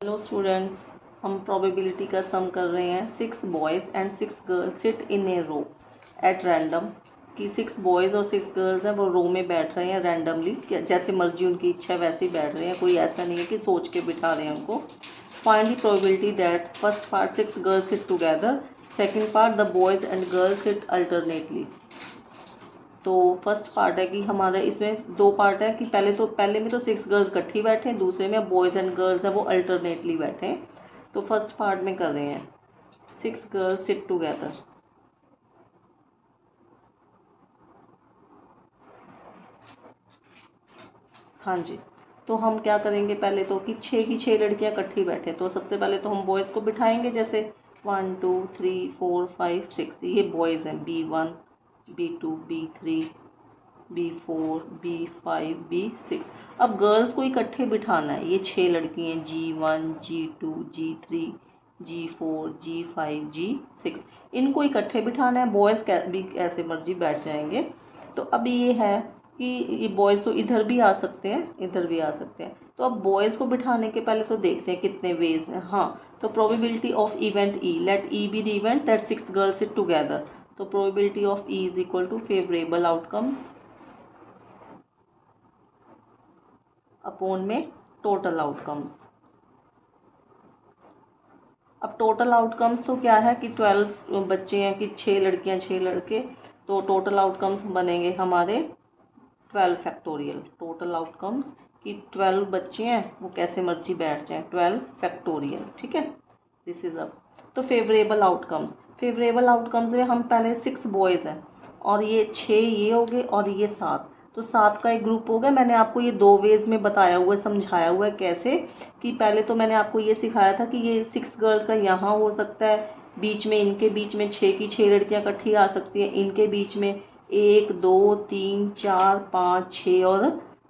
Hello students, हम probability का सम कर रहे हैं। 6 boys and 6 girls sit in a row at random. कि 6 बॉयज़ और 6 गर्ल्स हैं वो रो में बैठ रहे हैं रैंडमली, जैसे मर्जी उनकी इच्छा वैसे ही बैठ रहे हैं। कोई ऐसा नहीं है कि सोच के बिठा रहे हैं उनको। Find the probability that first part 6 girls sit together, second part the boys and girls sit alternately. तो फर्स्ट पार्ट है कि हमारे इसमें दो पार्ट है कि पहले में तो 6 गर्ल्स इकट्ठी बैठे हैं, दूसरे में बॉयज़ एंड गर्ल्स है वो अल्टरनेटली बैठे हैं। तो फर्स्ट पार्ट में कर रहे हैं 6 गर्ल्स सिट टुगेदर। हाँ जी, तो हम क्या करेंगे पहले तो कि 6 की 6 लड़कियां इकट्ठी बैठे, तो सबसे पहले तो हम बॉयज़ को बिठाएंगे। जैसे 1 2 3 4 5 6 ये बॉयज़ हैं, B1 B2 B3 B4 B5 B6। अब गर्ल्स को इकट्ठे बिठाना है। ये 6 लड़की हैं, G1 G2 G3 G4 G5 G6। इनको इकट्ठे बिठाना है। बॉयज़ भी ऐसे मर्जी बैठ जाएंगे। तो अब ये है कि ये बॉयज़ तो इधर भी आ सकते हैं, इधर भी आ सकते हैं। तो अब बॉयज़ को बिठाने के पहले तो देखते हैं कितने वेज हैं। हाँ, तो probability of event E, let E be the event that 6 girls sit together. तो probability of E is equal to favourable outcomes upon में टोटल आउटकम्स। अब टोटल आउटकम्स तो क्या है कि 12 बच्चे हैं कि 6 लड़कियां 6 लड़के, तो टोटल आउटकम्स बनेंगे हमारे 12 फैक्टोरियल। टोटल आउटकम्स कि 12 बच्चे हैं वो कैसे मर्जी बैठ जाएं, 12 फैक्टोरियल। ठीक है, दिस इज अब। तो फेवरेबल आउटकम्स में हम पहले 6 बॉयज़ हैं और ये 6 ये हो गए और ये 7, तो 7 का एक ग्रुप हो गया। मैंने आपको ये 2 वेज में बताया हुआ है, समझाया हुआ है कैसे। कि पहले तो मैंने आपको ये सिखाया था कि ये 6 गर्ल्स का यहाँ हो सकता है, बीच में इनके बीच में 6 की 6 लड़कियाँ इकट्ठी आ सकती हैं, इनके बीच में 1 2 3 4 5 6 और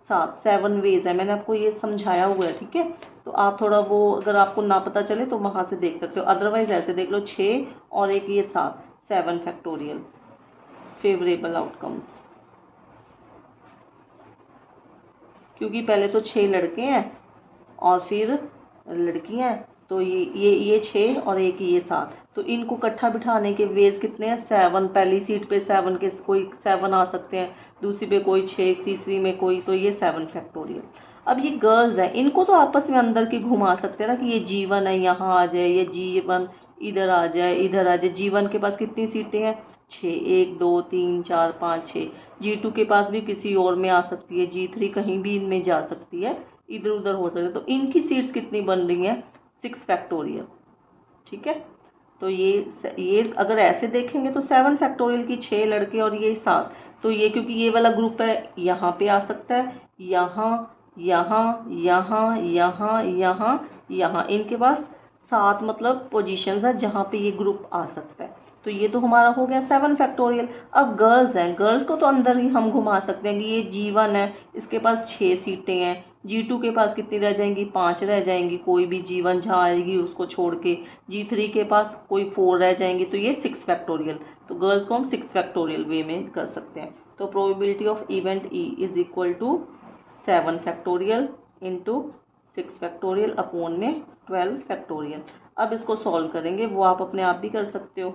7, 7 वेज है। मैंने आपको ये समझाया हुआ है। ठीक है, तो आप थोड़ा वो अगर आपको ना पता चले तो वहाँ से देख सकते हो, अदरवाइज ऐसे देख लो 6 और एक ये 7, 7 फैक्टोरियल फेवरेबल आउटकम्स। क्योंकि पहले तो 6 लड़के हैं और फिर लड़कियां हैं, तो ये 6 और एक ये 7, तो इनको इकट्ठा बिठाने के वेज कितने हैं, 7। पहली सीट पे 7 के कोई 7 आ सकते हैं, दूसरी पे कोई 6, तीसरी में कोई, तो ये 7 फैक्टोरियल। अब ये गर्ल्स हैं, इनको तो आपस में अंदर की घुमा सकते हैं ना कि ये G1 है यहाँ आ जाए, ये G1 इधर आ जाए, इधर आ जाए। G1 के पास कितनी सीटें हैं, 6, 1 2 3 4 5 6। G2 के पास भी किसी और में आ सकती है, G3 कहीं भी इनमें जा सकती है, इधर उधर हो सकता है। तो इनकी सीट्स कितनी बन रही हैं, 6 फैक्टोरियल। ठीक है, तो ये अगर ऐसे देखेंगे तो 7 फैक्टोरियल की 6 लड़के और ये 7, तो ये क्योंकि ये वाला ग्रुप है यहाँ पे आ सकता है, यहाँ यहाँ यहाँ यहाँ यहाँ यहाँ, इनके पास 7 मतलब पोजीशंस है जहाँ पे ये ग्रुप आ सकता है। तो ये तो हमारा हो गया 7 फैक्टोरियल। अब गर्ल्स हैं, गर्ल्स को तो अंदर ही हम घुमा सकते हैं कि ये G1 है, इसके पास 6 सीटें हैं। G2 के पास कितनी रह जाएंगी, 5 रह जाएंगी, कोई भी G1 जहाँ आएगी उसको छोड़ के। G3 के पास कोई 4 रह जाएंगी, तो ये 6 फैक्टोरियल। तो गर्ल्स को हम 6 फैक्टोरियल वे में कर सकते हैं। तो probability of event E is equal to 7 factorial into 6 factorial upon में 12 फैक्टोरियल। अब इसको सॉल्व करेंगे, वो आप अपने आप भी कर सकते हो।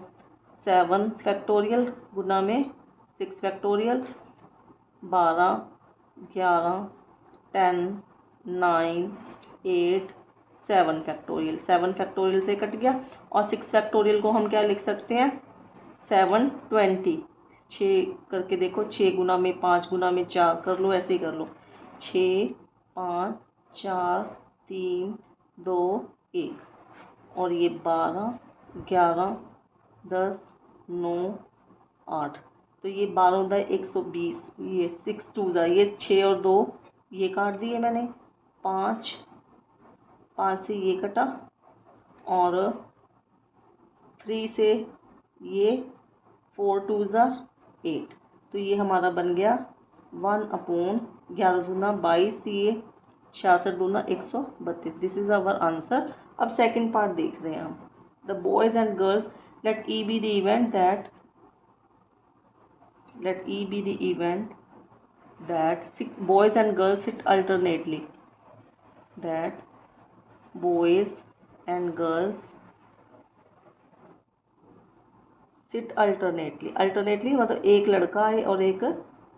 7 फैक्टोरियल गुना में 6 फैक्टोरियल, 12 11 10 9 8 7 फैक्टोरियल। 7 फैक्टोरियल से कट गया और 6 फैक्टोरियल को हम क्या लिख सकते हैं, 720। 6 करके देखो, 6 गुना में 5 गुना में 4 कर लो, ऐसे ही कर लो। 6 5 4 3 2 1 और ये 12 11 10 9 8, तो ये 12 120, ये 6 2 ये 6 और 2 ये काट दिए मैंने, 5 5 से ये कटा और 3 से ये, 4 2 8, तो ये हमारा बन गया 1/11 दूना 22 दिए, 66 दूना 132। This is our answer. अब सेकंड पार्ट देख रहे हैं हम। The boys and girls, let E be the event that that 6 boys and girls sit alternately, that boys and girls sit alternately मतलब एक लड़का है और एक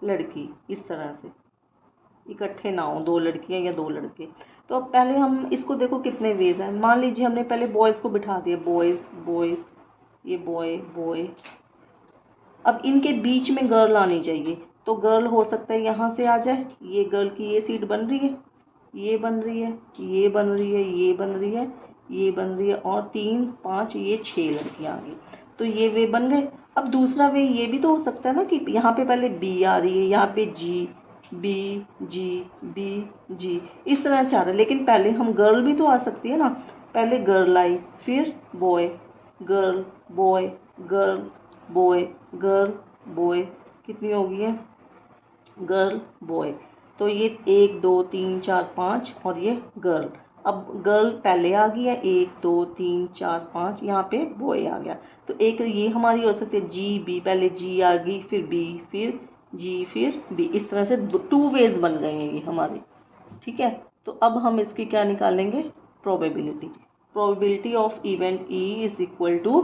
लड़की, इस तरह से इकट्ठे ना हो, 2 लड़कियां या 2 लड़के। तो अब पहले हम इसको देखो कितने वेज हैं। मान लीजिए हमने पहले बॉयज़ को बिठा दिया, बॉयज़ बॉय, ये बॉय बॉय। अब इनके बीच में गर्ल आनी चाहिए, तो गर्ल हो सकता है यहाँ से आ जाए, ये गर्ल की ये सीट बन रही है, ये बन रही है, ये बन रही है, ये बन रही है, ये बन रही है, और 3 5 ये 6 लड़कियाँ आ गई। तो ये वे बन गए। अब दूसरा वे ये भी तो हो सकता है ना कि यहाँ पे पहले बी आ रही है, यहाँ पे जी, बी जी बी जी, इस तरह से आ रहा है। लेकिन पहले हम गर्ल भी तो आ सकती है ना, पहले गर्ल आई, फिर boy, girl boy, girl boy, girl boy, कितनी हो गई है, गर्ल बॉय। तो ये 1 2 3 4 5 और ये गर्ल। अब गर्ल पहले आ गई है, 1 2 3 4 5, यहाँ पे बॉय आ गया। तो एक ये हमारी हो सकती है जी बी, पहले जी आ गई, फिर बी, फिर जी, फिर बी, इस तरह से 2 वेज बन गए हैं ये हमारे। ठीक है, तो अब हम इसकी क्या निकालेंगे, probability of event E is equal to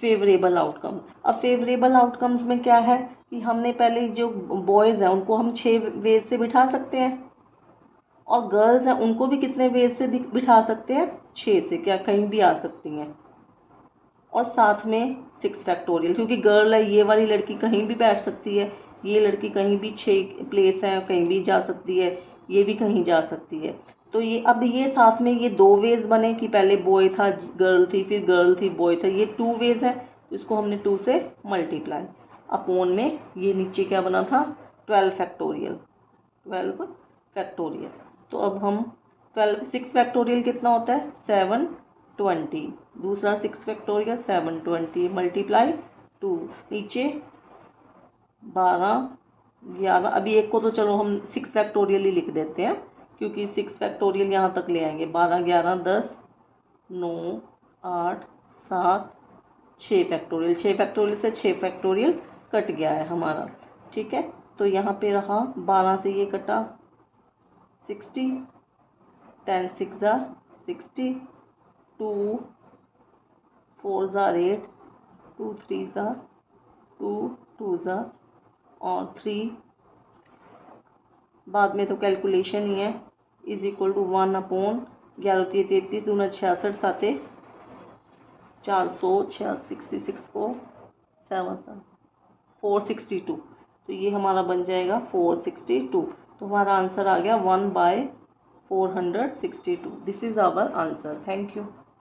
favourable outcome. अब फेवरेबल आउटकम्स में क्या है कि हमने पहले जो बॉयज़ हैं उनको हम 6 वेज से बिठा सकते हैं, और गर्ल्स हैं उनको भी कितने वेज से बिठा सकते हैं, 6 से, क्या कहीं भी आ सकती हैं। और साथ में 6 फैक्टोरियल, क्योंकि गर्ल है, ये वाली लड़की कहीं भी बैठ सकती है, ये लड़की कहीं भी 6 प्लेस है कहीं भी जा सकती है, ये भी कहीं जा सकती है। तो ये अब ये साथ में ये 2 वेज बने कि पहले बॉय था गर्ल थी, फिर गर्ल थी बॉय था, ये 2 वेज है। तो इसको हमने 2 से मल्टीप्लाई, अपॉन में ये नीचे क्या बना था, 12 फैक्टोरियल, 12 फैक्टोरियल। तो अब हम 6 फैक्टोरियल कितना होता है, 720, दूसरा 6 फैक्टोरियल 720 मल्टीप्लाई 2, नीचे 12 11। अभी एक को तो चलो हम 6 फैक्टोरियल ही लिख देते हैं, क्योंकि 6 फैक्टोरियल यहाँ तक ले आएंगे, 12 11 10 9 8 7 6 फैक्टोरियल, 6 फैक्टोरियल से 6 फैक्टोरियल कट गया है हमारा। ठीक है, तो यहाँ पे रहा 12 से ये कटा 60, 10 6 60, 2 4 8, 2 3 2 2 और 3, बाद में तो कैलकुलेशन ही है, इज इक्वल टू 1 अपॉन 11 33 दूना 66 साते 466 को 7 462। तो ये हमारा बन जाएगा 462। तो हमारा आंसर आ गया 1/462। This is our answer. Thank you.